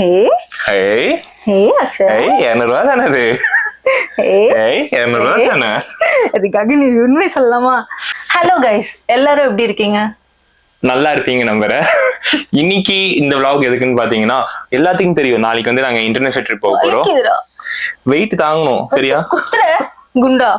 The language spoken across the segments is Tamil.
ஹே ஹே ஹே அக்ஷய், ஹே 200 தானே அது? ஹே ஹே 200 தானே? அதுக்காக நீ உண்மை சொல்லலாமா? ஹலோ கைஸ், எல்லாரும் எப்படி இருக்கீங்க? நல்லா இருப்பீங்க நம்புறேன். இன்னைக்கு இந்த vlog எதுக்குன்னு பாத்தீங்கன்னா, எல்லாத்துக்கும் தெரியும் நாளைக்கு வந்து நாங்க இன்டர்நேஷனல் ட்ரிப் போக போறோம். வலிக்குதுடா. வெயிட் தாங்கணும், சரியா? குத்துற குண்டா.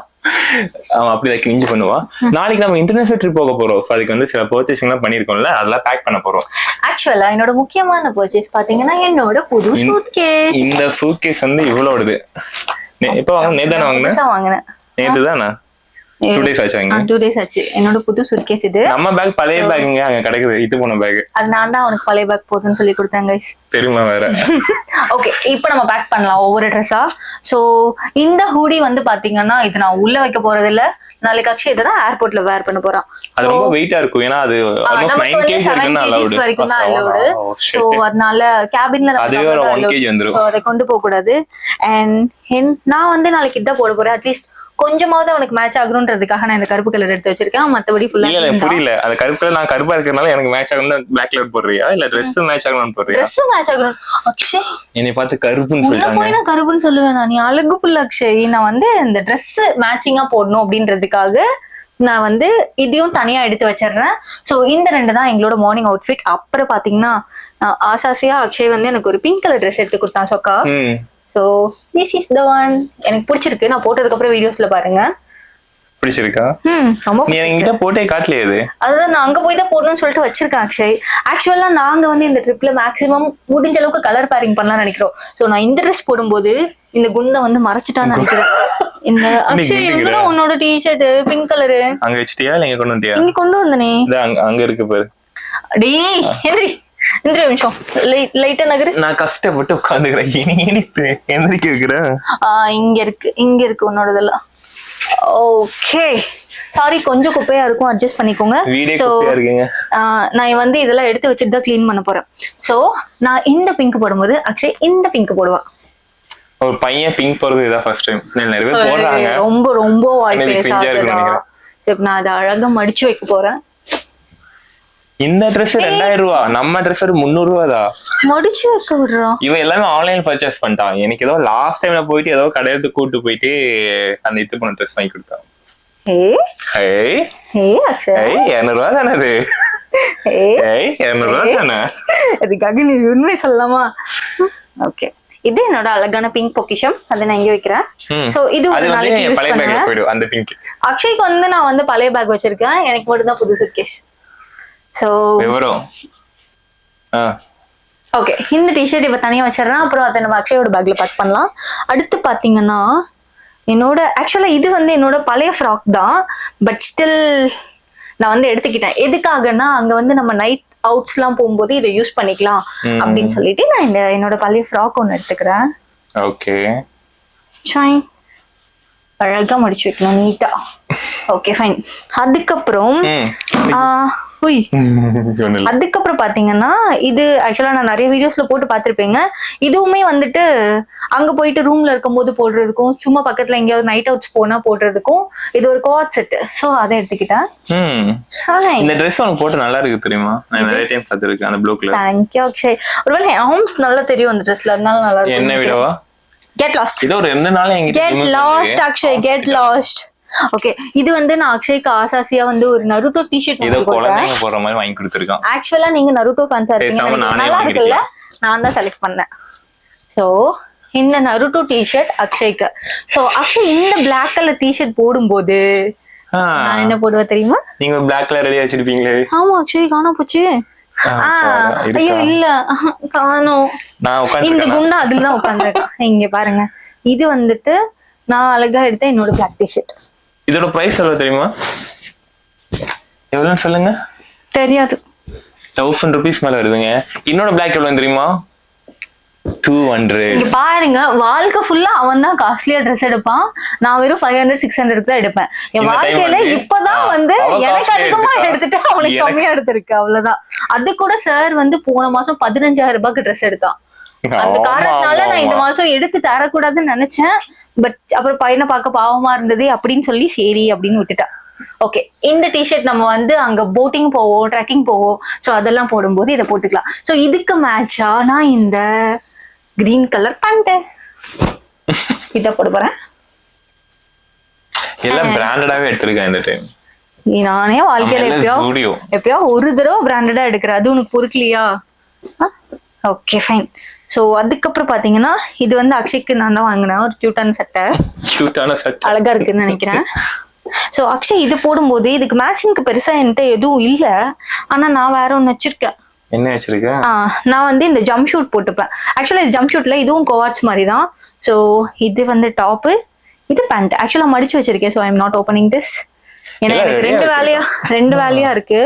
அவன் அப்படிதான் கிழிஞ்சு பண்ணுவா. நாளைக்கு நம்ம இன்டர்நேஷனல் ட்ரிப் போக போறோம். அதுக்கு வந்து சில பர்ச்சேசிங் எல்லாம் பண்ணிருக்கோம்ல, அதெல்லாம் பேக் பண்ண போறோம். ஆக்சுவலா என்னோட முக்கியமான பர்ச்சேஸ் பாத்தீங்கன்னா என்னோட புது சூட்கேஸ். இந்த சூட்கேஸ் வந்து இவ்வளவுது. எப்ப வாங்க? நேதானே வாங்கினேன். நேத்து தானே? 2 days ஆச்சு வாங்க. 2 days ஆச்சு. என்னோட புது சூட்கேஸ் இது. நம்ம பேக் பழைய பேக்குங்க அங்க கிடைக்குது. இது போன பேக். அது நான் தான் அவனுக்கு பழைய பேக் போதுன்னு சொல்லி கொடுத்தேன் கைஸ். தெரியுமா வேற? ஓகே, இப்போ நம்ம பேக் பண்ணலாம் ஒவ்வொரு ட்ரெஸ்ஸா. சோ இந்த ஹூடி வந்து பாத்தீங்கன்னா இது நான் உள்ள வைக்க போறது இல்ல. நாளைக்கு அக்ஷய் இதை தான் ஏர்போர்ட்ல வேர் பண்ண போறான். அது ரொம்ப வெயிட்டா இருக்கும். ஏன்னா அது ஆல்மோஸ்ட் 9 kg வரைக்கும் தான் அலௌட். சோ அதனால கேபின்ல அதுவே ஒரு 1 kg வந்துரும். சோ அதை கொண்டு போக கூடாது. அண்ட் நான் வந்து நாளைக்கு இதான் போட போறேன். அட்லீஸ்ட் கொஞ்சமாவது அவனுக்கு மேட்ச் ஆகணும்ன்றதுக்காக நான் இந்த கருப்பு கலர் எடுத்து வச்சிருக்கேன். மத்தபடி ஃபுல்லா இல்ல புரியல. அந்த கருப்பு கலர் நான் கருப்பா இருக்கறனால எனக்கு மேட்ச் ஆகணும் பிளாக் கலர் போடுறியா இல்ல Dress மேட்ச் ஆகணும்னு போடுறியா? Dress மேட்ச் ஆகணும். அக்ஷய் என்னை பார்த்து கருப்புன்னு சொல்றாங்க. போய் நான் கருப்புன்னு சொல்லுவேன். நீ அழகு புள்ள அக்ஷய். நான் வந்து இந்த Dress மேட்சிங்கா போடணும் அப்படின்றதுக்காக நான் வந்து இதையும் தனியா எடுத்து வச்சிடுறேன். சோ இந்த 2 தான் எங்களோட மார்னிங் அவுட்ஃபிட். அப்புறம் பாத்தீங்கன்னா ஆசாசியா அக்ஷய் வந்து எனக்கு ஒரு பிங்க் கலர் ட்ரெஸ் எடுத்து கொடுத்தான் சொக்கா. So this is the one. எனக்கு பிடிச்சிருக்கு. நான் போட்டதுக்கு அப்புறம் வீடியோஸ்ல பாருங்க. பிடிச்சிருக்கா? ரொம்ப நீ என்கிட்ட போட்டே காட்டலையே அது. அதுதான் நான் அங்க போய் தான் போடணும்னு சொல்லிட்டு வச்சிருக்கேன் அக்ஷய். ஆக்சுவலா நாங்க வந்து இந்த ட்ரிப்ல மேக்ஸிமம் முடிஞ்ச அளவுக்கு கலர் பேரிங் பண்ணலாம் நினைக்கிறோம். சோ நான் இந்த ட்ரெஸ் போடும்போது இந்த குண்டை வந்து மறைச்சிட்டான்னு நினைக்கிறேன். இந்த அக்ஷய் எங்கடா உன்னோட டி-ஷர்ட் பிங்க் கலரு? அங்க வச்சிட்டியா இல்ல இங்க கொண்டு வந்தியா? இங்க கொண்டு வந்தனே. அங்க இருக்கு பாரு. டேய் எந்திரி இந்த நிமிஷம் லைட்டா நகரு. நான் கஷ்டப்பட்டு உட்காந்துக்கிறேன். இனித்து எந்திரிக்க வைக்கிறேன். இங்க இருக்கு உன்னோடதெல்லாம். ஓகே சாரி, கொஞ்சம் குப்பையா இருக்கும், அட்ஜஸ்ட் பண்ணிக்கோங்க. நான் வந்து இதெல்லாம் எடுத்து வச்சுட்டு தான் கிளீன் பண்ண போறேன். சோ நான் இந்த பிங்க் போடும்போது அக்ஷய் இந்த பிங்க் போடுவான். ஒரு பையன் பிங்க் போடுறது இதான் ஃபர்ஸ்ட் டைம். நிறைய பேர் போடுறாங்க. ரொம்ப ரொம்ப வாய் பேசாதடா. சரி நான் அதை அழகா மடிச்சு வைக்க போறேன். இந்த Dress 2000 ரூபாய். நம்ம Dress ஒரு 300 ரூபாய் தான். மடிச்சு வைக்க விடுறான். இவன் எல்லாமே ஆன்லைன் பர்ச்சேஸ் பண்ணிட்டான். எனக்கு ஏதோ லாஸ்ட் டைம்ல போயிட்டு ஏதோ கடையில கூட்டு போயிட்டு அந்த இது பண்ண Dress வாங்கி கொடுத்தான். ஹே ஹே ஹே அக்ஷய், ஹே 200 ரூபாய் தானே அது? ஹே ஹே 200 ரூபாய் தானே? அதுக்காக நீ உண்மை சொல்லலாமா? ஓகே, இது என்னோட அழகான பிங்க் பொக்கிஷம். அதை நான் இங்க வைக்கிறேன். சோ இது ஒரு நாளைக்கு யூஸ் பண்ணுவேன். அந்த பிங்க் அக்ஷய்க்கு வந்து நான் வந்து பழைய பேக் வச்சிருக்கேன். எனக்கு மட்டும் தான் புது சூட்கேஸ். சோ ஓகே, இந்த டிஷர்ட் இப்ப தனியா வச்சிடறேன். அப்புறம் அதை நம்ம அக்ஷயோட பேக்ல பேக் பண்ணலாம். அடுத்து பாத்தீங்கன்னா என்னோட ஆக்சுவலா இது வந்து என்னோட பழைய ஃப்ராக் தான். பட் ஸ்டில் நான் வந்து எடுத்துக்கிட்டேன். எதுக்காகன்னா அங்க வந்து நம்ம நைட் அவுட்ஸ் எல்லாம் போகும்போது இதை யூஸ் பண்ணிக்கலாம் அப்படின்னு சொல்லிட்டு நான் இந்த என்னோட பழைய ஃப்ராக் ஒன்னு எடுத்துக்கிறேன். ஓகே, அழகா மடிச்சு வைக்கணும் நீட்டா. Okay fine. அதுக்கப்புறம் அதுக்கப்புறம் பாத்தீங்கன்னா இது ஆக்சுவலா நான் நிறைய வீடியோஸ்ல போட்டு பாத்திருப்பேங்க. இதுவுமே வந்துட்டு அங்க போயிட்டு ரூம்ல இருக்கும் போது போடுறதுக்கும், சும்மா பக்கத்துல எங்கேயாவது நைட் அவுட்ஸ் போனா போடுறதுக்கும் இது ஒரு கோட் செட். சோ அதை எடுத்துக்கிட்டேன். இந்த Dress உனக்கு போட்டு நல்லா இருக்கு தெரியுமா? நான் நிறைய டைம் பார்த்திருக்கேன் அந்த blue colour. Thank you Akshay. ஒருவேளை ஆர்ம்ஸ் நல்லா தெரியும் அந்த Dressல, அதனால நல்லா இருக்கு. என்ன விடவா? Get lost. இது ஒரு 2 நாள் எங்க get lost Akshay, get lost. Okay, இது வந்து நான் அக்ஷய்க்கு ஆசாசியா வந்து ஒரு நருட்டோ டி-ஷர்ட் ஏதோ குழந்தைங்க போற மாதிரி வாங்கி கொடுத்திருக்கான். ஆக்சுவலா நீங்க நருட்டோ ஃபேன்ஸா இருக்கீங்க, நல்லா இருக்குல்ல? நான் தான் செலக்ட் பண்ணேன். சோ இந்த நருட்டோ டி-ஷர்ட் அக்ஷய்க்கு. சோ அக்ஷய் இந்த பிளாக் கலர் டி-ஷர்ட் போடும்போது நான் என்ன போடுவேன் தெரியுமா? நீங்க பிளாக் கலர் ரெடியா வச்சிருப்பீங்களே. ஆமா அக்ஷய், காணோம் போச்சு. ஐயோ இல்ல காணோம். இந்த குண்டா அதுலதான் உட்காந்துருக்கான். இங்க பாருங்க, இது வந்துட்டு நான் அழகா எடுத்த என்னோட பிளாக் டி-ஷர்ட். இதோட பிரைஸ் எவ்வளவு தெரியுமா? எவ்வளவுன்னு சொல்லுங்க. தெரியாது. 1000 ரூபீஸ் மேல வருதுங்க. என்னோட பிளாக் எவ்வளவு தெரியுமா? 200. இங்க பாருங்க, வாழ்க்கை ஃபுல்லா அவன் தான் காஸ்ட்லியா ட்ரெஸ் எடுப்பான். நான் வெறும் 500 600 தான் எடுப்பேன். என் வாழ்க்கையில இப்பதான் வந்து எனக்கு அதிகமா எடுத்துட்டு அவனுக்கு கம்மியா எடுத்திருக்கு, அவ்வளவுதான். அது கூட சார் வந்து போன மாசம் 15000 ரூபாய்க்கு ட்ரெஸ் எடுத்தான். அந்த காரணத்தினால நான் இந்த மாசம் எடுத்து தரக்கூடாதுன்னு நினைச்சேன். பட் அப்புறம் பையனை பார்க்க பாவமா இருந்தது அப்படின்னு சொல்லி சரி அப்படின்னு விட்டுட்டேன். ஓகே, இந்த டிஷர்ட் நம்ம வந்து அங்க போட்டிங் போவோம், ட்ரெக்கிங் போவோம். ஸோ அதெல்லாம் போடும்போது இதை போட்டுக்கலாம். ஸோ இதுக்கு மேட்சா நான் இந்த கிரீன் கலர் பேண்ட் இத போட போறேன். எல்லாம் பிராண்டடாவே எடுத்திருக்கேன் இந்த டைம். நானே வாழ்க்கையில எப்பயோ ஒரு தடவை பிராண்டடா எடுக்கிறேன். அது உனக்கு பொறுக்கலையா? Okay fine. ஸோ அதுக்கப்புறம் பாத்தீங்கன்னா இது வந்து அக்ஷய்க்கு நான் தான் வாங்கினேன். ஒரு கியூட்டான சட்டை அழகா இருக்குன்னு நினைக்கிறேன். ஸோ அக்ஷய் இது போடும்போது இதுக்கு மேட்சிங்க்கு பெருசா என்கிட்ட எதுவும் இல்ல. ஆனா நான் வேற ஒண்ணு வச்சிருக்கேன். என்ன வச்சிருக்கேன்? நான் வந்து இந்த ஜம்ப் ஷூட் போட்டுப்பேன். ஆக்சுவலா இது ஜம்ப் ஷூட்ல இதுவும் கோவாட்ஸ் மாதிரி தான். ஸோ இது வந்து டாப்பு, இது பேண்ட். ஆக்சுவலா மடிச்சு வச்சிருக்கேன். So I am not opening this. ஏன்னா எனக்கு ரெண்டு வேலையா இருக்கு.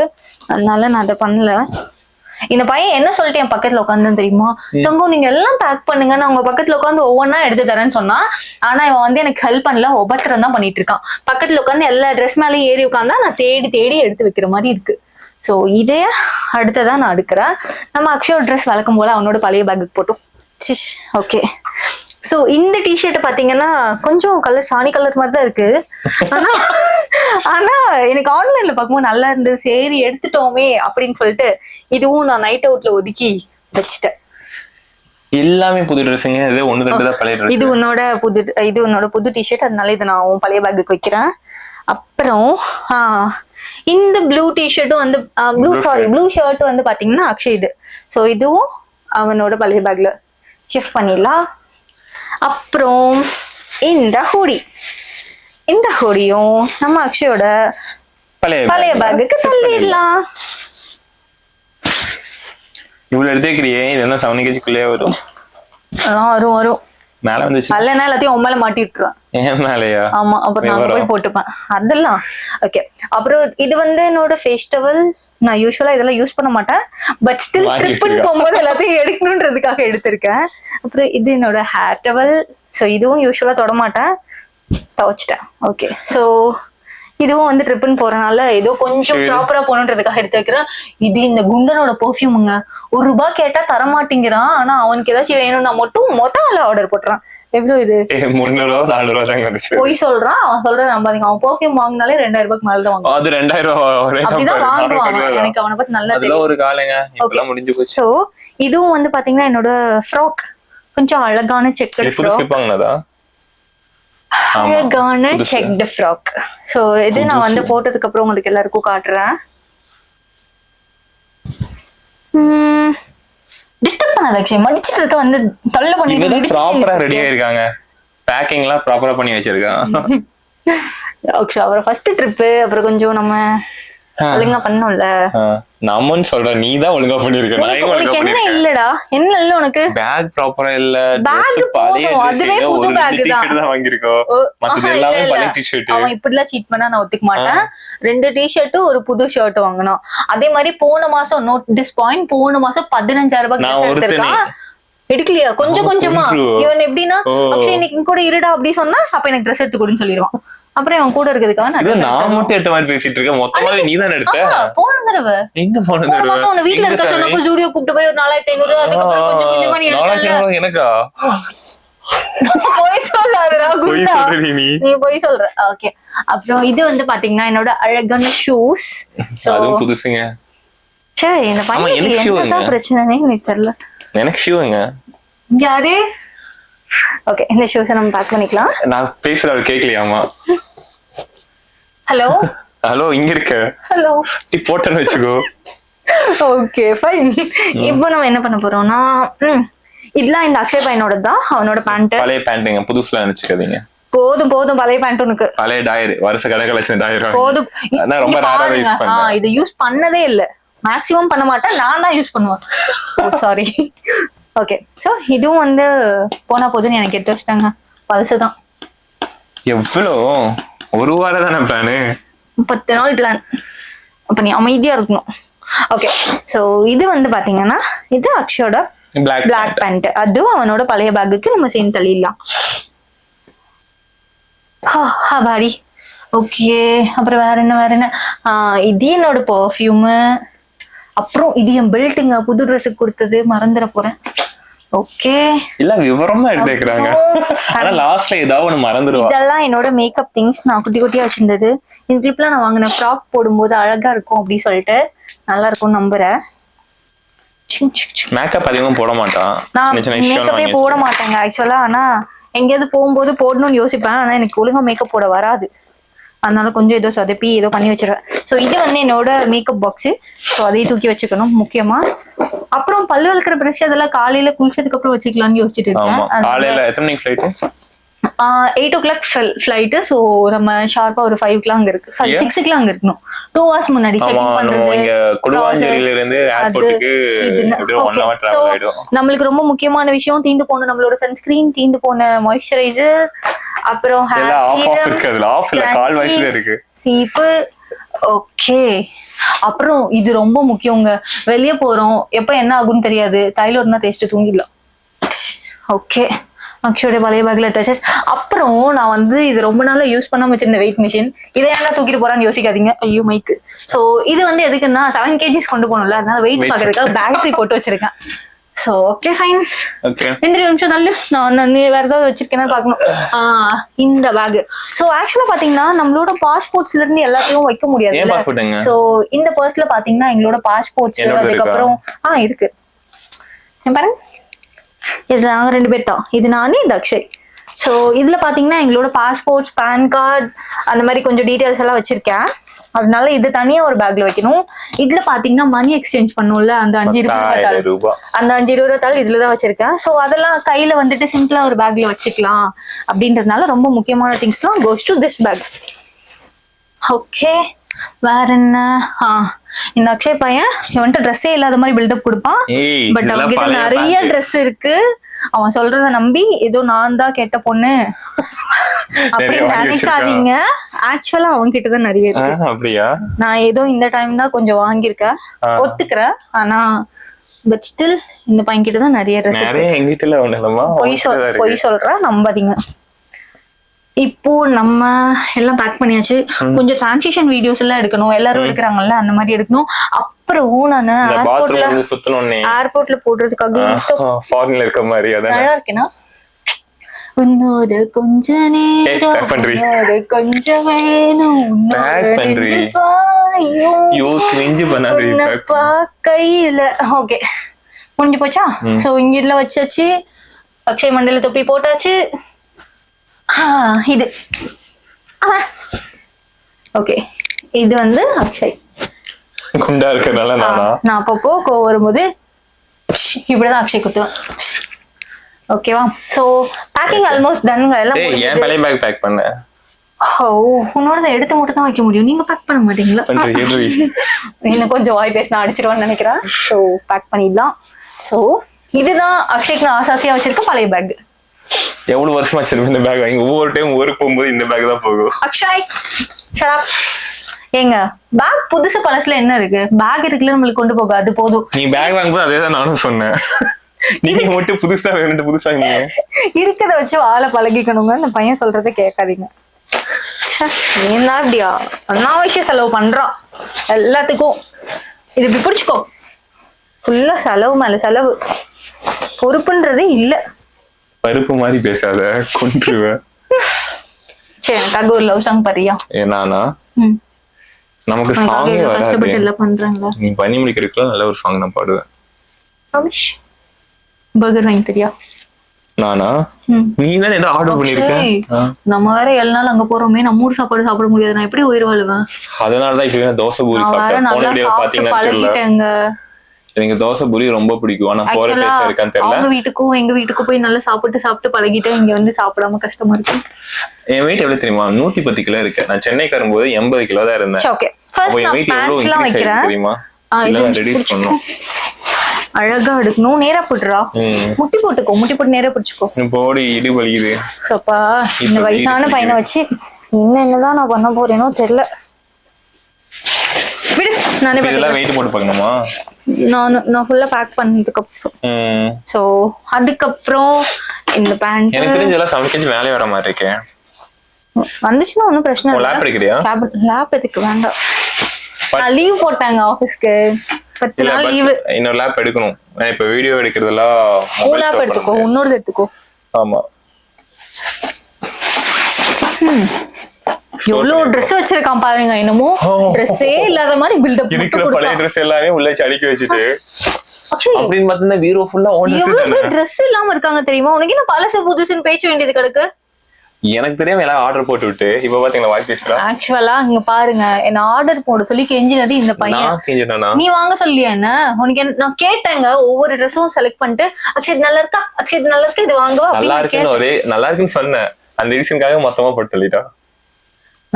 அதனால நான் அதை பண்ணல. இந்த பையன் என்ன சொல்லிட்டு என் பக்கத்துல உட்காந்து தெரியுமா, தங்கம் நீங்க எல்லாம் பேக் பண்ணுங்க, நான் உங்க பக்கத்துல உட்காந்து ஒவ்வொன்னா எடுத்து தரேன்னு சொன்னா. ஆனா இவன் வந்து எனக்கு ஹெல்ப் பண்ணல, உபத்திரம் தான் பண்ணிட்டு இருக்கான். பக்கத்துல உட்காந்து எல்லா ட்ரெஸ் மேலேயும் ஏறி உட்காந்தா நான் தேடி தேடி எடுத்து வைக்கிற மாதிரி இருக்கு. ஸோ இதே அடுத்ததான் நான் எடுக்கிறேன். நம்ம அக்ஷயோட ட்ரெஸ் வழக்கம் போல அவனோட பழைய பேக்குக்கு போட்டோம். ஓகே. ஸோ இந்த டிஷர்ட் பாத்தீங்கன்னா கொஞ்சம் கலர் சாணி கலர் மாதிரி தான் இருக்கு. ஆனா எனக்கு ஆன்லைன்ல பார்க்கும்போது நல்லா இருந்தது. சரி எடுத்துட்டோமே அப்படின்னு சொல்லிட்டு இதுவும் நான் நைட் அவுட்ல ஒதுக்கி வச்சுட்டேன். எல்லாமே புது ட்ரெஸ்ஸுங்க. இது உன்னோட புது டிஷர்ட். அதனால இதை நான் பழைய பேக்குக்கு வைக்கிறேன். அப்புறம் இந்த ப்ளூ டிஷர்ட்டும் வந்து ப்ளூ ஷர்ட் வந்து பாத்தீங்கன்னா அக்ஷய் இது. ஸோ இதுவும் அவனோட பழைய பேக்ல ஷிஃப்ட் பண்ணிடலாம். அப்புறம் இந்த ஹூடியும் நம்ம அக்ஷயோட பழைய பேக்குக்கு தள்ளிடலாம். இவ்வளவு எடுத்துக்கிறியே, இதெல்லாம் 7 kgக்குள்ளே வரும். வரும் மேல வந்துச்சு. அல்லனா எல்லாத்தையும் உண்மையில மாட்டி விட்டுருவேன். ஏன் மேலையா? ஆமா, அப்புறம் நான் போய் போட்டுப்பேன் அதெல்லாம். ஓகே. அப்புறம் இது வந்து என்னோட ஃபேஸ் டவல். நான் யூஸ்வலா இதெல்லாம் யூஸ் பண்ண மாட்டேன். பட் ஸ்டில் ட்ரிப்புன்னு போகும்போது எல்லாத்தையும் எடுக்கணுன்றதுக்காக எடுத்திருக்கேன். அப்புறம் இது என்னோட ஹேர் டவல். ஸோ இதுவும் யூஸ்வலா தொட மாட்டேன், துவைச்சிட்டேன். ஓகே. ஸோ இதுவும் வந்து ட்ரிப்புன்னு போறதுனால ஏதோ கொஞ்சம் ப்ராப்பரா போகணுன்றதுக்காக எடுத்து வைக்கிறேன். இது இந்த குண்டனோட பெர்ஃபியூமுங்க. ₹1 கேட்டா தரமாட்டேங்கிறான். ஆனா அவனுக்கு ஏதாச்சும் வேணும்னா மட்டும் மொத்தம் ஆர்டர் போட்டுறான். எவ்வளவு இது? ₹300 போய் சொல்றான். அவன் சொல்ற நம்பாதீங்க. அவன் பெர்ஃபியூம் வாங்கினாலே ₹2000 மேலதான் வாங்குவான். அது ₹2000 அப்படிதான் வாங்குவாங்க. எனக்கு அவனை பத்தி நல்லா தெரியும். சோ இதுவும் வந்து பாத்தீங்கன்னா என்னோட ஃப்ராக். கொஞ்சம் அழகான செக்கர் ஃப்ராக். அழகான செக்டு ஃப்ராக். சோ இது நான் வந்து போட்டதுக்கு அப்புறம் உங்களுக்கு எல்லாருக்கும் காட்டுறேன். டிஸ்டர்ப் பண்ணாத அக்ஷய். மடிச்சிட்டு இருக்க வந்து தொல்லை பண்ணி ப்ராப்பரா ரெடி ஆயிருக்காங்க. பேக்கிங்லாம் ப்ராப்பரா பண்ணி வச்சிருக்காங்க. ஓகே. அப்புறம் ஃபர்ஸ்ட் ட்ரிப். அப்புறம் கொஞ்சம் நம்ம ஒழுங்கா பண்ணோம்ல. நம்மன்னு சொல்றேன், நீ தான் ஒழுங்கா பண்ணிருக்க. நான் எங்க ஒழுங்கா பண்ணிருக்கேன்? இல்லடா, என்ன இல்ல உனக்கு பேக் ப்ராப்பரா இல்ல. பேக் பழைய அதுவே புது பேக் தான் வாங்கிருக்கோம். மத்தது எல்லாமே பழைய டி-ஷர்ட். அவன் இப்படிலாம் சீட் பண்ணா நான் ஒத்துக்க மாட்டேன். 2 டி-ஷர்ட் ஒரு புது ஷர்ட் வாங்கணும். அதே மாதிரி போன மாசம் நோட் திஸ் பாயிண்ட், போன மாசம் ₹15000 எடுத்திருக்கான். எடுக்கலையா? கொஞ்சம் கொஞ்சமா. இவன் எப்படின்னா அக்ஷய் இன்னைக்கு கூட இருடா அப்படி சொன்னா அப்ப எனக்கு ட்ரெஸ் எடுத்து கொடுன்னு சொல்லிடுவான். அப்புறம் அவன் கூட இருக்கிறதுக்காக நான் மட்டும் எடுத்த மாதிரி பேசிட்டு இருக்கேன். மொத்தமாவே நீ தான் எடுத்த. போன தடவை எங்க போன தடவை உன வீட்ல இருக்க சொன்னப்ப ஜூடியோ கூப்பிட்டு போய் ஒரு 4500. அதுக்கப்புறம் கொஞ்சம் கொஞ்சமா நீ எடுக்கல. எனக்கா போய் சொல்லாதடா குண்டா. நீ போய் சொல்ற. ஓகே. அப்புறம் இது வந்து பாத்தீங்கன்னா என்னோட அழகான ஷூஸ். அதுவும் புதுசுங்க. சரி இந்த பையனுக்கு என்னதான் பிரச்சனைனே எனக்கு தெரியல. எனக்கு ஷூங்க. யாரு? ஓகே, இந்த ஷூஸ் நம்ம பேக் பண்ணிக்கலாம். நான் பேசுறது கேக்கலையாமா? ஹலோ ஹலோ, இங்க இருக்க. ஹலோ நீ போட்டேன்னு வெச்சுக்கோ. Okay fine. இப்போ நம்ம என்ன பண்ண போறோம்னா இதெல்லாம் இந்த அக்ஷய் பையனோட தான். அவனோட பேண்ட் பழைய பேண்ட்ங்க, புதுசுல நினைச்சுக்காதீங்க. போதும் போதும், பழைய பேண்ட் உனக்கு. பழைய டயர் வருஷ கணக்குல வச்ச டயர் போதும். நான் ரொம்ப ரேரா யூஸ் பண்ணேன். இது யூஸ் பண்ணதே இல்ல. மேக்ஸிமம் பண்ண மாட்டேன். நான் தான் யூஸ் பண்ணுவேன். ஓ சாரி. ஓகே. சோ இதுவும் வந்து போனா போதுன்னு எனக்கு எடுத்து வச்சிட்டாங்க. பழசுதான். எவ்வளோ? ஒரு வாரம் தானே பிளானு? 10 நாள் பிளான். அப்ப நீ அமைதியா இருக்கணும். ஓகே. சோ இது வந்து பாத்தீங்கன்னா இது அக்ஷயோட பிளாக் பேண்ட். அதுவும் அவனோட பழைய பேக்குக்கு நம்ம சேர்ந்து தள்ளிடலாம். பாடி. ஓகே. அப்புறம் வேற என்ன? இது என்னோட பெர்ஃப்யூம். அப்புறம் இது என் பெல்ட்டுங்க. புது ட்ரெஸ்ஸுக்கு கொடுத்தது, மறந்துட போறேன். ஓகே. இல்ல விவரமா எடுத்துக்கறாங்க. ஆனா லாஸ்ட்ல ஏதாவது ஒன்னு மறந்துடுவா. இதெல்லாம் என்னோட மேக்கப் திங்ஸ். நான் குட்டி குட்டியா வச்சிருந்தது. இந்த கிளிப்லாம் நான் வாங்கின ஃப்ராக் போடும்போது அழகா இருக்கும் அப்படி சொல்லிட்டு நல்லா இருக்கும்னு நம்புறேன். மேக்கப் அதிகமா போட மாட்டான். நான் மேக்கப்பே போட மாட்டேங்க ஆக்சுவலா. ஆனா எங்கேயாவது போகும்போது போடணும்னு யோசிப்பேன். ஆனா எனக்கு ஒழுங்கா மேக்கப் போட வராது. அதனால கொஞ்சம் ஏதோ சொதப்பி ஏதோ பண்ணி வச்சிருவேன். ஸோ இது வந்து என்னோட மேக்கப் பாக்ஸ். ஸோ அதையும் தூக்கி வச்சுக்கணும் முக்கியமா. அப்புறம் பல்லு வளர்க்குற ப்ரஷ் அதெல்லாம் காலையில குளிச்சதுக்கு அப்புறம் வச்சுக்கலாம்னு யோசிச்சுட்டு இருக்கேன். காலையில எத்தனை மணிக்கு ஃப்ளைட்? 8 o'clock flight. ஸோ நம்ம ஷார்ப்பா ஒரு 5 அங்க இருக்கு, 6 அங்க இருக்கணும். 2 hours முன்னாடி செக்கிங் பண்றது. நம்மளுக்கு ரொம்ப முக்கியமான விஷயம் தீந்து போன நம்மளோட சன்ஸ்கிரீன், தீந்து போன மாய்ஸ்சரைசர், அப்புறம் சீப்பு. ஓகே, அப்புறம் இது ரொம்ப முக்கியங்க. வெளியே போறோம், எப்ப என்ன ஆகும்னு தெரியாது. தைலம் தேய்ச்சிட்டு தூங்கிடலாம். ஓகே, அக்ஷயோட பழைய பேக்ல டச்சஸ். அப்புறம் நான் வந்து இது ரொம்ப நாளா யூஸ் பண்ணாம வச்சிருந்த வெயிட் மிஷின். இதை ஏன்னா தூக்கிட்டு போறான்னு யோசிக்காதீங்க. ஐயோ மைக்கு. சோ இது வந்து எதுக்குன்னா 7 kgs கொண்டு போகணும்ல, அதனால வெயிட் பாக்குறதுக்காக பேட்டரி போட்டு வச்சிருக்கேன். So okay fine. இந்த நிமிஷம் தள்ளு, நான் வேற ஏதாவது வச்சிருக்கேன்னு பாக்கணும். இந்த பேக். சோ ஆக்சுவலா பாத்தீங்கன்னா நம்மளோட பாஸ்போர்ட்ஸ்ல இருந்து எல்லாத்தையும் வைக்க முடியாது. சோ இந்த பர்ஸ்ல பாத்தீங்கன்னா எங்களோட பாஸ்போர்ட்ஸ், அதுக்கப்புறம் இருக்கு பாருங்க. இதுல நாங்க 2 பேர் தான். இது நானே, இந்த அக்ஷய். ஸோ இதுல பாத்தீங்கன்னா எங்களோட பாஸ்போர்ட்ஸ், பேன் கார்டு, அந்த மாதிரி கொஞ்சம் டீடைல்ஸ் எல்லாம் வச்சிருக்கேன். அதனால இது தனியா ஒரு பேக்ல வைக்கணும். இதுல பாத்தீங்கன்னா மணி எக்ஸ்சேஞ்ச் பண்ணும்ல, அந்த 5 ரூபாய், அந்த 5 ரூபாய் தாள் இதுலதான் வச்சிருக்கேன். ஸோ அதெல்லாம் கையில வந்துட்டு சிம்பிளா ஒரு பேக்ல வச்சுக்கலாம் அப்படின்றதுனால ரொம்ப முக்கியமான திங்ஸ்லாம் goes to this bag. Okay, வேற என்ன? இந்த அக்ஷய் பையன் இவன்ட்டு ட்ரெஸ்ஸே இல்லாத மாதிரி பில்டப் கொடுப்பான். பட் அவன்கிட்ட நிறைய ட்ரெஸ் இருக்கு. அவன் சொல்றத நம்பி ஏதோ நான் தான் கெட்ட பொண்ணு அப்படின்னு நினைக்காதீங்க. ஆக்சுவலா அவன் கிட்டதான் நிறைய இருக்கு. அப்படியா? நான் ஏதோ இந்த டைம் தான் கொஞ்சம் வாங்கியிருக்கேன், ஒத்துக்கிறேன். ஆனா பட் ஸ்டில் இந்த பையன் கிட்டதான் நிறைய ட்ரெஸ். பொய் சொல்றேன், நம்பாதீங்க. இப்போ நம்ம எல்லாம் பேக் பண்ணியாச்சு. கொஞ்சம் டிரான்சிஷன் வீடியோஸ் எல்லாம் எடுக்கணும், எல்லாரும் எடுக்கிறாங்கல்ல அந்த மாதிரி எடுக்கணும். அப்புறம் நான் ஏர்போர்ட்ல போடுறதுக்காக இருக்க மாதிரி நல்லா இருக்கேனா, உன்னோட கொஞ்ச நேரம் கொஞ்சம் வேணும் கையில. ஓகே, முடிஞ்சு போச்சா? சோ இங்க இதுல வச்சாச்சு. அக்ஷய் மண்டல தொப்பி போட்டாச்சு. இது ஓகே, இது வந்து அக்ஷய் குண்டா இருக்கறனால நான் அப்பப்போ கோவம் வரும்போது இப்படிதான் அக்ஷய் குத்துவேன். ஓகேவா? சோ பேக்கிங் ஆல்மோஸ்ட் டன்ங்க. எல்லாம் ஏன் பழைய பேக் பேக் பண்ண? உன்னோட எடுத்து மட்டும் தான் வைக்க முடியும், நீங்க பேக் பண்ண மாட்டீங்களா? இன்னும் கொஞ்சம் வாய் பேசினா அடிச்சிருவான்னு நினைக்கிறேன். சோ பேக் பண்ணிடலாம். சோ இதுதான் அக்ஷய்க்கு நான் ஆசாசியா வச்சிருக்க பழைய பேக். எவ்வளவு வருஷமா வச்சிருப்பேன் இந்த பேக் வாங்கி. ஒவ்வொரு டைம் ஊருக்கு போகும்போது இந்த பேக் தான் போகும். Akshay shut up. ஏங்க பேக் புதுசு பழசுல என்ன இருக்கு? பேக் இருக்குல்ல, நம்மளுக்கு கொண்டு போக அது போதும். நீ பேக் வாங்கும்போது அதே தான் நானும் சொன்னேன். நீங்க மட்டும் புதுசா வேணும் புதுசா இருக்கத வச்சு வாழை பழகிக்கணுங்க. இந்த பையன் சொல்றதை கேட்காதீங்க. என்ன அப்படியா அனாவசிய செலவு பண்றான் எல்லாத்துக்கும். இது இப்படி பிடிச்சுக்கோ. ஃபுல்லா செலவு மேல செலவு, பொறுப்புன்றதே இல்ல. பருப்பு மாதிரி பேசாத, கொன்றுவேன். சரி, எனக்கு ஒரு லவ் சாங் பாரியா? நானா? நமக்கு சாங் கஷ்டப்பட்டு எல்லாம் பண்றாங்க. நீ பண்ணி முடிக்கிறதுக்குலாம் நல்ல ஒரு சாங் நான் பாடுவேன். ரமேஷ் பர்கர் வாங்கி தெரியா? நானா? நீ தான் ஏதோ ஆர்டர் பண்ணிருக்க. நம்ம வேற 7 நாள் அங்க போறோமே, நம்ம ஊர் சாப்பாடு சாப்பிட முடியாது. நான் எப்படி உயிர் வாழுவேன்? அதனாலதான் இப்ப தோசை பூரி சாப்பிட்டேன். போன வீடியோ பாத்தீங்கன்னா எனக்கு தோசை பூரி ரொம்ப பிடிக்கும். ஆனா போற பேச இருக்கான்னு தெரியல. அவங்க வீட்டுக்கும் எங்க வீட்டுக்கும் போய் நல்லா சாப்பிட்டு பழகிட்டேன். இங்க வந்து சாப்பிடாம கஷ்டமா இருக்கு. என் வெயிட் எவ்வளவு தெரியுமா? 110 கிலோ இருக்கு. நான் சென்னைக்கு வரும்போது 80 கிலோ தான் இருந்தேன். ஓகே, ஃபர்ஸ்ட் நான் பேண்ட்ஸ் எல்லாம் வைக்கிறேன் தெரியுமா? இல்ல ரெடியூஸ் பண்ணனும். அழகா எடுக்கணும். நேரா போடுறா. முட்டி போட்டுக்கோ, முட்டி போட்டு நேரா பிடிச்சுக்கோ. போடி இடி வலிக்குது. சப்பா, இந்த வயசான பையனை வச்சு என்னதான் நான் பண்ண போறேனோ தெரியல. விடு, நானே இதெல்லாம் வெயிட் போட்டு பார்க்கணுமா? நான் ஃபுல்லா பேக் பண்ணதுக்கு அப்புறம். சோ அதுக்கப்புறம் இந்த பேண்ட் எனக்கு தெரிஞ்ச எல்லாம் சமைச்சு வேலைய வர மாதிரி இருக்கே. வந்துச்சுன்னா ஒன்னும் பிரச்சனை இல்ல. லேப் எடுக்கறியா? லேப் எதுக்கு? வேண்டாம். நான் லீவ் போட்டாங்க ஆபீஸ்க்கு. 10 நாள் லீவ். இன்னொரு லேப் எடுக்கணும். நான் இப்ப வீடியோ எடுக்கிறதெல்லாம் ஒரு லேப் எடுத்துக்கோ, இன்னொரு எடுத்துக்கோ. ஆமா. எவ்வளவு Dress வச்சிருக்கான் பாருங்க. என்னமோ Dressே இல்லாத மாதிரி பில்டப் இருக்கிற பழைய Dress எல்லாமே உள்ள அடுக்கி வச்சிட்டு அப்படின்னு பார்த்தா வீரோ ஃபுல்லா எவ்வளவு ட்ரெஸ் இல்லாம இருக்காங்க தெரியுமா? உனக்கு என்ன பழசு புதுசுன்னு பேச்ச வேண்டியது கிடக்கு. எனக்கு தெரியாம எல்லாம் ஆர்டர் போட்டு விட்டு இப்ப பாத்தீங்களா வாய் பேசுறா. ஆக்சுவலா இங்க பாருங்க, என்ன ஆர்டர் போட சொல்லி கெஞ்சினது இந்த பையன். நீ வாங்க சொல்லியா என்ன? உனக்கு நான் கேட்டேங்க, ஒவ்வொரு ட்ரெஸ்ஸும் செலக்ட் பண்ணிட்டு அக்ஷய் நல்லா இருக்கா, அக்ஷய் நல்லா இருக்கா, இது வாங்குவா நல்லா இருக்குன்னு ஒரே நல்லா இருக்குன்னு சொன்னேன். அந்த ரீசனுக்காக மொத்தமா போட்டு சொல்லிட்டா.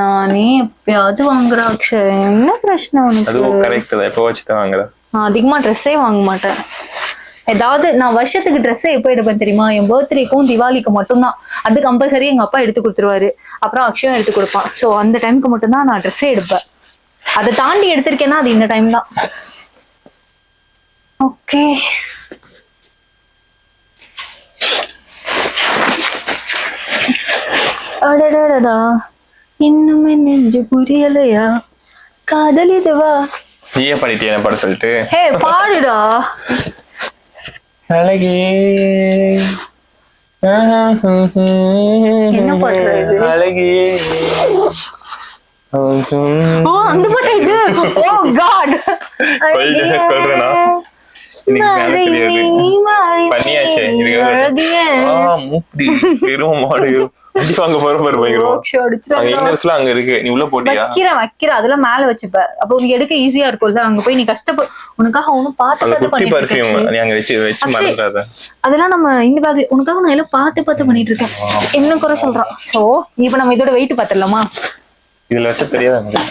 நானே எப்பயாவது வாங்குற அக்ஷய், என்ன பிரச்சனை உனக்கு? அதுவும் கரெக்ட் தான், எப்போ வச்சுதான் வாங்குற. நான் அதிகமா ட்ரெஸ்ஸே வாங்க மாட்டேன். ஏதாவது நான் வருஷத்துக்கு ட்ரெஸ்ஸே எப்போ எடுப்பேன் தெரியுமா? என் பர்த்டேக்கும் திவாலிக்கு மட்டும்தான். அது கம்பல்சரி எங்க அப்பா எடுத்து கொடுத்துருவாரு, அப்புறம் அக்ஷயம் எடுத்து கொடுப்பான். ஸோ அந்த டைமுக்கு மட்டும்தான் நான் ட்ரெஸ்ஸே எடுப்பேன். அதை தாண்டி எடுத்திருக்கேன்னா அது இந்த டைம் தான். ஓகே, அடடா இன்னுமே நெஞ்சு புரியலையா, காதல் இதுவா. நீயே பண்ணிட்டியா என்ன பாட சொல்லிட்டு? ஹே பாடுடா. அழகே என்ன பாட்டு இது? அழகே. ஓ அந்த பாட்டு இது. ஓ காட், சொல்றேனா பண்ணியாச்சே. வெறும் மாடு அங்க இருக்கு. நீ உள்ள போட்டியா? வைக்கிற அதெல்லாம் மேல வச்சுப்ப. அப்ப உனக்கு எடுக்க ஈஸியா இருக்கும்ல. அங்க போய் நீ கஷ்டப்படு, உனக்காக ஒண்ணும் அதெல்லாம் நம்ம இந்த பேக் உனக்காக நான் எல்லாம் பார்த்து பண்ணிட்டு இருக்கேன். என்ன குறை சொல்றான். சோ இப்ப நம்ம இதோட வெயிட் பாத்துடலாமா? இதுல வச்ச தெரியாது.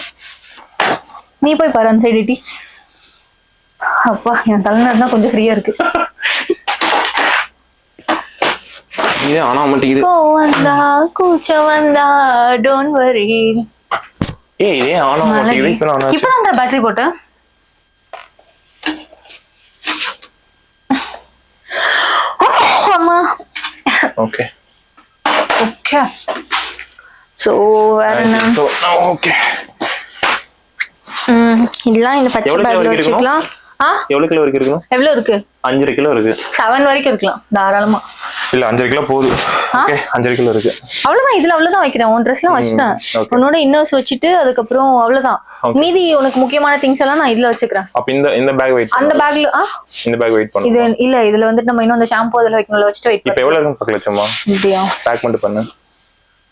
நீ போய் பாரு அந்த சைடு. அப்பா என் தலைநர் தான் கொஞ்சம் ஃப்ரீயா இருக்கு. ஆனா மாட்டேங்குது. வந்தா கூச்ச வந்தா டோன்ட் வரி. ஏய் ஆனா மாட்டேங்குது. இப்பதான் பேட்டரி போட்டேன். அம்மா ஓகே ஓகே. சோ வேற என்ன? ஓகே. இதெல்லாம் இந்த பச்சை பேக்ல வச்சுக்கலாம். எவ்வளவு கிலோ வரைக்கும் இருக்கும்? எவ்வளவு இருக்கு? 5.5 கிலோ இருக்கு. 7 வரைக்கும் இருக்கலாம் தாராளமா. இல்ல 5.5 கிலோ போதும். ஓகே 5.5 கிலோ இருக்கு. அவ்வளவுதான். இதுல அவ்வளவுதான் வைக்கிறேன். உன் ட்ரெஸ்லாம் வச்சிட்டேன். உன்னோட இன்னர்ஸ் வச்சிட்டு அதுக்கப்புறம் அவ்வளவுதான். மீதி உனக்கு முக்கியமான திங்ஸ் எல்லாம் நான் இதுல வச்சுக்கிறேன். அப்ப இந்த பேக் வெயிட் அந்த பேக்ல இந்த பேக் வெயிட் பண்ணு. இது இல்ல, இதுல வந்துட்டு நம்ம இன்னும் அந்த ஷாம்பு அதெல்லாம் வைக்கணும்ல, வச்சிட்டு வெயிட். இப்போ எவ்வளவு இருக்கும் பக்கல சும்மா இப்படியா பேக் மட்டும் பண்ணு.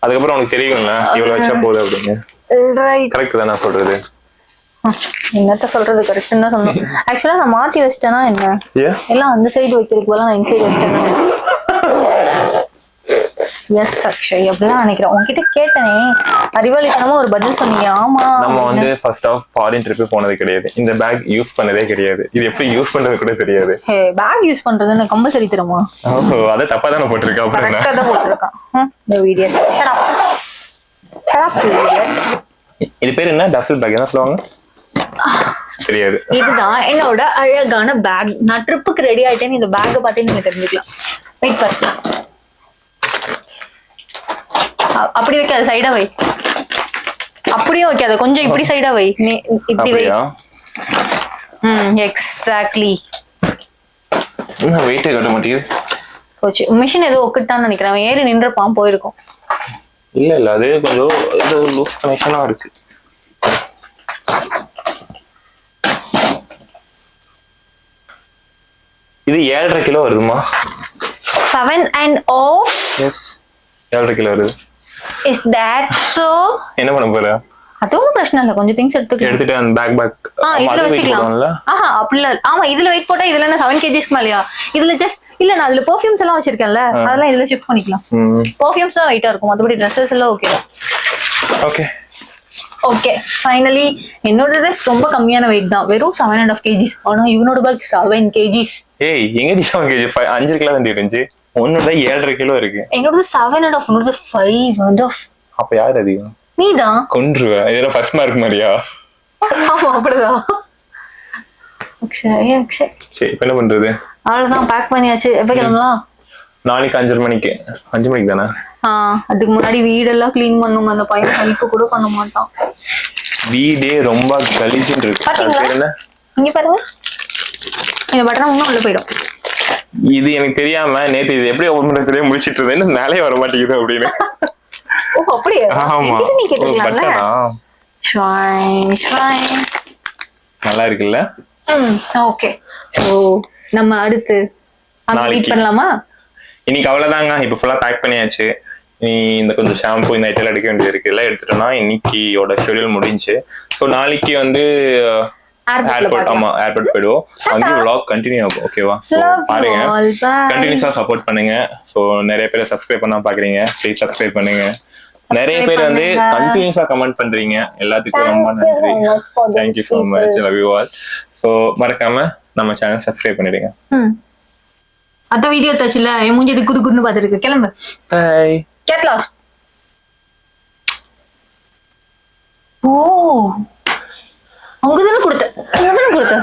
அதுக்கப்புறம் உனக்கு தெரியும்ல இவ்வளவு வச்சா போதும் அப்படின்னு. ரைட் கரெக்ட் தான் நான் சொல்றது. என்னத்த சொல்றது? கரெக்ட் தான் சொல்லணும். ஆக்சுவலா நான் மாத்தி வச்சிட்டேனா என்ன, எல்லாம் அந்த சைடு வைக்கிறதுக்கு பதிலா நான் இந்த சைடு வச்சிட்டேன். எஸ் அக்ஷய் அப்படிதான் நினைக்கிறேன். உன்கிட்ட கேட்டனே அறிவாளித்தனமா ஒரு பதில் சொன்னீங்க. ஆமா நம்ம வந்து ஃபர்ஸ்ட் ஆஃப் ஃபாரின் ட்ரிப் போனது கிடையாது. இந்த பேக் யூஸ் பண்ணதே கிடையாது. இது எப்படி யூஸ் பண்றது கூட தெரியாது. ஹே பேக் யூஸ் பண்றதுன்னு கம்பல்சரி தெரியுமா? ஓ அத தப்பா தான போட்டுருக்கா. அப்புறம் என்ன கரெக்ட்டா போட்டுருக்கான் இந்த வீடியோ. ஷட் அப் இது பேர் என்ன? டஃபில் பேக் என்ன சொல்லுவாங்க தெரியாது. இதுதான் என்னோட அழகான பேக். நான் ட்ரிப்புக்கு ரெடி ஆயிட்டேன்னு இந்த பேக்கை பார்த்து நீங்க தெரிஞ்சுக்கலாம். வெயிட் பண்ணு. அப்படி வைக்காத, சைடா வை. அப்படியே வைக்காத, கொஞ்சம் இப்படி சைடா வை. இப்படி வை. எக்ஸாக்ட்லி. நான் வெயிட் கட்ட மாட்டேங்குது. போச்சு. மிஷின் ஏதோ ஒக்கிட்டான்னு நினைக்கிறேன். ஏறி நின்றப்பான் போயிருக்கும். இல்ல அது கொஞ்சம் ஏதோ லூஸ் கனெக்ஷனா இருக்கு. இது 7.5 கிலோ வருதுமா? 7 and off. எஸ் 7.5 கிலோ வருது. Is that so? என்ன பண்ண போற? அதுவும் பிரச்சனை இல்ல, கொஞ்சம் திங்ஸ் எடுத்துட்டு அந்த பேக் இதுல வச்சுக்கலாம். அப்படி இல்ல. ஆமா இதுல வெயிட் போட்டா இதுல என்ன 7 kgs மேலயா? இதுல ஜஸ்ட் இல்ல, நான் அதுல பெர்ஃபியூம்ஸ் எல்லாம் வச்சிருக்கேன்ல, அதெல்லாம் இதுல ஷிஃப்ட் பண்ணிக்கலாம். பெர்ஃபியூம்ஸ் தான் வெயிட்டா இருக்கும், மத்தபடி ட்ரெஸ்ஸஸ் எல்லாம் ஓகே. ஓகே ஓகே ஃபைனலி என்னோட ட்ரெஸ் ரொம்ப கம்மியான வெயிட் தான், வெறும் 7.5 kgs. ஆனா இவனோட பேக் 7 kgs. ஏய் எங்க 7 kg? 5 கிலோ தான் இருந்துச்சு. உன்னோட 7.5 கிலோ இருக்கு. என்னோட 7.5, உன்னோட 5.5. அப்ப யார் அதிகம்? நீதான். கொன்றுவ. இதெல்லாம் ஃபர்ஸ்ட் மார்க் மாதிரியா? ஆமா அப்படிதான். அக்ஷய் அக்ஷய் சரி இப்ப என்ன பண்றது? அவ்வளவுதான், பேக் பண்ணியாச்சு. எப்ப கிளம்பலாம்? நாளைக்கு 5:30 மணிக்கு. 5 மணிக்கு தானே? அதுக்கு முன்னாடி வீடெல்லாம் கிளீன் பண்ணுங்க. அந்த பையன் ஹெல்ப் கூட பண்ண மாட்டான். வீடே ரொம்ப கலீஜ்னு இருக்கு. பாத்தீங்களா? இங்க பாருங்க, இந்த பட்டனை இன்னும் உள்ள போயிடும். இது எனக்கு தெரியாம நேத்து இது எப்படி ஓபன் பண்றதே முடிச்சிட்டு இருந்தேன். மேலே வர மாட்டேங்குது அப்படின்னு. ஓ அப்படியே? ஆமா நீ கேட்டீங்களா? நல்லா இருக்குல்ல? ஓகே. சோ நம்ம அடுத்து அங்க மீட் நாளைக்கு. பண்ணலாமா? இன்னைக்கு அவ்வளவுதாங்க. இப்ப ஃபுல்லா பேக் பண்ணியாச்சு. நீ இந்த கொஞ்சம் ஷாம்பு இந்த ஐட்டம் எடுக்க வேண்டியது இருக்கு, எல்லாம் எடுத்துட்டோம்னா இன்னைக்கியோட ஷெடியூல் முடிஞ்சு. ஸோ நாளைக்கு வந்து ஏர்போர்ட், ஆமா ஏர்போர்ட் போயிடுவோம். அங்கே vlog கண்டினியூ ஆகும். ஓகேவா? ஸோ பாருங்க, கண்டினியூஸா சப்போர்ட் பண்ணுங்க. ஸோ நிறைய பேர் சப்ஸ்கிரைப் பண்ணா பாக்குறீங்க, ப்ளீஸ் சப்ஸ்கிரைப் பண்ணுங்க. நிறைய பேர் வந்து கண்டினியூஸா கமெண்ட் பண்றீங்க, எல்லாத்துக்கும் ரொம்ப நன்றி. Thank you so much, love you all. So மறக்காம நம்ம சேனல் சப்ஸ்கிரைப் பண்ணிடுங்க. அதான் வீடியோ தச்சுல என் மூஞ்சி குறு குறுன்னு பாத்துருக்கு. கிளம்பு. பை. Get lost. ஓ, அவங்க தானே கொடுத்த